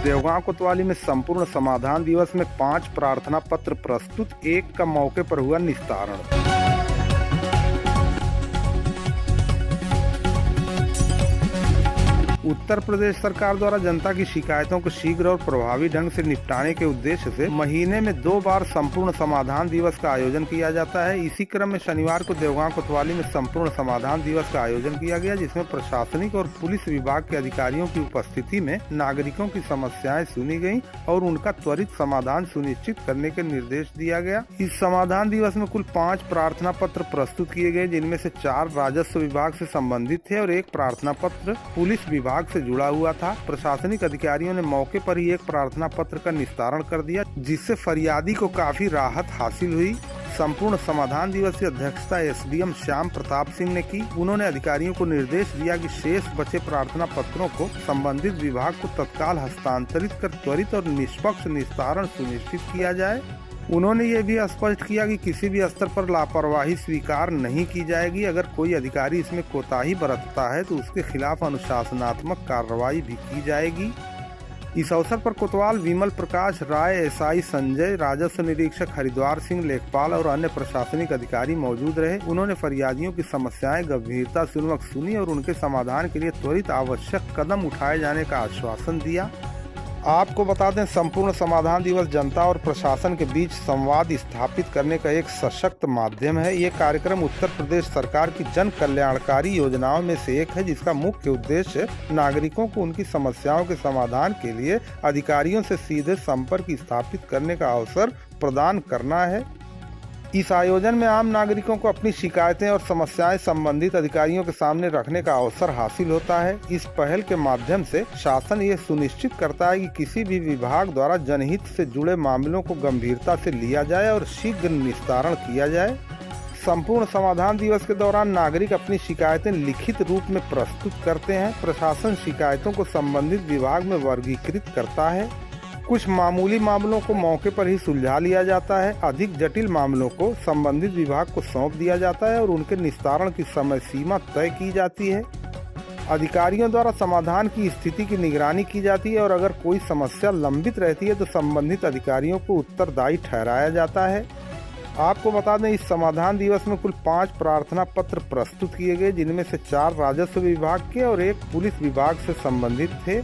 देवगांव कोतवाली में संपूर्ण समाधान दिवस में 5 प्रार्थना पत्र प्रस्तुत, 1 का मौके पर हुआ निस्तारण। उत्तर प्रदेश सरकार द्वारा जनता की शिकायतों को शीघ्र और प्रभावी ढंग से निपटाने के उद्देश्य से महीने में 2 बार संपूर्ण समाधान दिवस का आयोजन किया जाता है। इसी क्रम में शनिवार को देवगांव कोतवाली में संपूर्ण समाधान दिवस का आयोजन किया गया, जिसमें प्रशासनिक और पुलिस विभाग के अधिकारियों की उपस्थिति में नागरिकों की समस्याएं सुनी गयी और उनका त्वरित समाधान सुनिश्चित करने के निर्देश दिया गया। इस समाधान दिवस में कुल 5 प्रार्थना पत्र प्रस्तुत किए गए, जिनमें से 4 राजस्व विभाग से संबंधित थे और 1 प्रार्थना पत्र पुलिस विभाग से जुड़ा हुआ था। प्रशासनिक अधिकारियों ने मौके पर ही 1 प्रार्थना पत्र का निस्तारण कर दिया, जिससे फरियादी को काफी राहत हासिल हुई। संपूर्ण समाधान दिवस की अध्यक्षता एसडीएम श्याम प्रताप सिंह ने की। उन्होंने अधिकारियों को निर्देश दिया कि शेष बचे प्रार्थना पत्रों को संबंधित विभाग को तत्काल हस्तांतरित कर त्वरित और निष्पक्ष निस्तारण सुनिश्चित किया जाए। उन्होंने ये भी स्पष्ट किया कि किसी भी स्तर पर लापरवाही स्वीकार नहीं की जाएगी। अगर कोई अधिकारी इसमें कोताही बरतता है तो उसके खिलाफ अनुशासनात्मक कार्रवाई भी की जाएगी। इस अवसर पर कोतवाल विमल प्रकाश राय, एसआई संजय, राजस्व निरीक्षक हरिद्वार सिंह, लेखपाल और अन्य प्रशासनिक अधिकारी मौजूद रहे। उन्होंने फरियादियों की समस्याएं गंभीरता पूर्वक सुनी और उनके समाधान के लिए त्वरित आवश्यक कदम उठाए जाने का आश्वासन दिया। आपको बता दें, संपूर्ण समाधान दिवस जनता और प्रशासन के बीच संवाद स्थापित करने का एक सशक्त माध्यम है। ये कार्यक्रम उत्तर प्रदेश सरकार की जन कल्याणकारी योजनाओं में से एक है, जिसका मुख्य उद्देश्य नागरिकों को उनकी समस्याओं के समाधान के लिए अधिकारियों से सीधे संपर्क स्थापित करने का अवसर प्रदान करना है। इस आयोजन में आम नागरिकों को अपनी शिकायतें और समस्याएं संबंधित अधिकारियों के सामने रखने का अवसर हासिल होता है। इस पहल के माध्यम से शासन ये सुनिश्चित करता है कि किसी भी विभाग द्वारा जनहित से जुड़े मामलों को गंभीरता से लिया जाए और शीघ्र निस्तारण किया जाए। संपूर्ण समाधान दिवस के दौरान नागरिक अपनी शिकायतें लिखित रूप में प्रस्तुत करते हैं। प्रशासन शिकायतों को संबंधित विभाग में वर्गीकृत करता है। कुछ मामूली मामलों को मौके पर ही सुलझा लिया जाता है। अधिक जटिल मामलों को संबंधित विभाग को सौंप दिया जाता है और उनके निस्तारण की समय सीमा तय की जाती है। अधिकारियों द्वारा समाधान की स्थिति की निगरानी की जाती है और अगर कोई समस्या लंबित रहती है तो संबंधित अधिकारियों को उत्तरदायी ठहराया जाता है। आपको बता दें, इस समाधान दिवस में कुल 5 प्रार्थना पत्र प्रस्तुत किए गए, जिनमें से 4 राजस्व विभाग के और 1 पुलिस विभाग से संबंधित थे।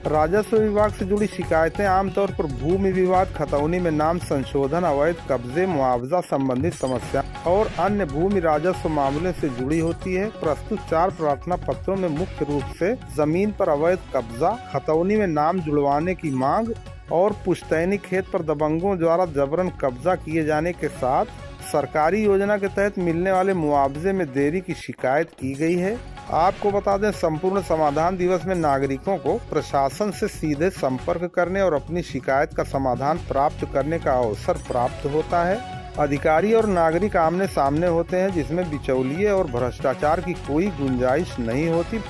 राजस्व विभाग से जुड़ी शिकायतें आमतौर पर भूमि विवाद, खतौनी में नाम संशोधन, अवैध कब्जे, मुआवजा संबंधित समस्या और अन्य भूमि राजस्व मामले से जुड़ी होती है। प्रस्तुत 4 प्रार्थना पत्रों में मुख्य रूप से जमीन पर अवैध कब्जा, खतौनी में नाम जुड़वाने की मांग और पुश्तैनी खेत पर दबंगों द्वारा जबरन कब्जा किए जाने के साथ सरकारी योजना के तहत मिलने वाले मुआवजे में देरी की शिकायत की गई है। आपको बता दें, संपूर्ण समाधान दिवस में नागरिकों को प्रशासन से सीधे संपर्क करने और अपनी शिकायत का समाधान प्राप्त करने का अवसर प्राप्त होता है। अधिकारी और नागरिक आमने सामने होते हैं, जिसमें बिचौलिए और भ्रष्टाचार की कोई गुंजाइश नहीं होती।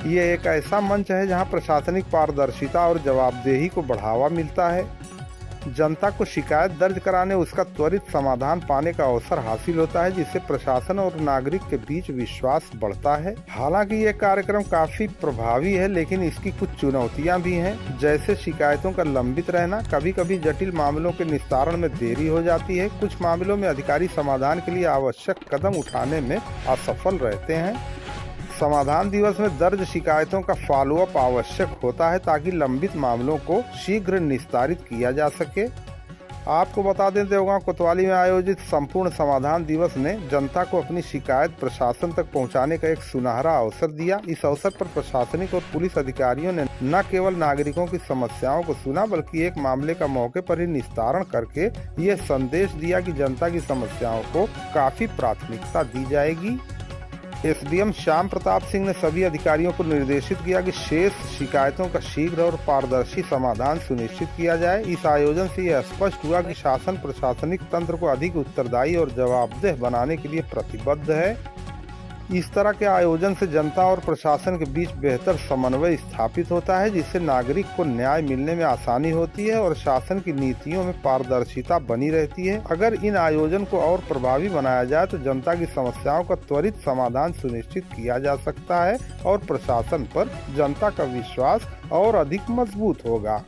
ये एक ऐसा मंच है जहां प्रशासनिक पारदर्शिता और जवाबदेही को बढ़ावा मिलता है। जनता को शिकायत दर्ज कराने, उसका त्वरित समाधान पाने का अवसर हासिल होता है, जिससे प्रशासन और नागरिक के बीच विश्वास बढ़ता है। हालांकि ये कार्यक्रम काफी प्रभावी है, लेकिन इसकी कुछ चुनौतियां भी हैं, जैसे शिकायतों का लंबित रहना। कभी कभी जटिल मामलों के निस्तारण में देरी हो जाती है। कुछ मामलों में अधिकारी समाधान के लिए आवश्यक कदम उठाने में असफल रहते हैं। समाधान दिवस में दर्ज शिकायतों का फॉलोअप आवश्यक होता है, ताकि लंबित मामलों को शीघ्र निस्तारित किया जा सके। आपको बता दें, देवगांव कोतवाली में आयोजित संपूर्ण समाधान दिवस ने जनता को अपनी शिकायत प्रशासन तक पहुंचाने का एक सुनहरा अवसर दिया। इस अवसर पर प्रशासनिक और पुलिस अधिकारियों ने न केवल नागरिकों की समस्याओं को सुना, बल्कि एक मामले का मौके पर ही निस्तारण करके ये संदेश दिया कि जनता की समस्याओं को काफी प्राथमिकता दी जाएगी। एसडीएम श्याम प्रताप सिंह ने सभी अधिकारियों को निर्देशित किया कि शेष शिकायतों का शीघ्र और पारदर्शी समाधान सुनिश्चित किया जाए। इस आयोजन से यह स्पष्ट हुआ कि शासन प्रशासनिक तंत्र को अधिक उत्तरदायी और जवाबदेह बनाने के लिए प्रतिबद्ध है। इस तरह के आयोजन से जनता और प्रशासन के बीच बेहतर समन्वय स्थापित होता है, जिससे नागरिक को न्याय मिलने में आसानी होती है और शासन की नीतियों में पारदर्शिता बनी रहती है। अगर इन आयोजन को और प्रभावी बनाया जाए तो जनता की समस्याओं का त्वरित समाधान सुनिश्चित किया जा सकता है और प्रशासन पर जनता का विश्वास और अधिक मजबूत होगा।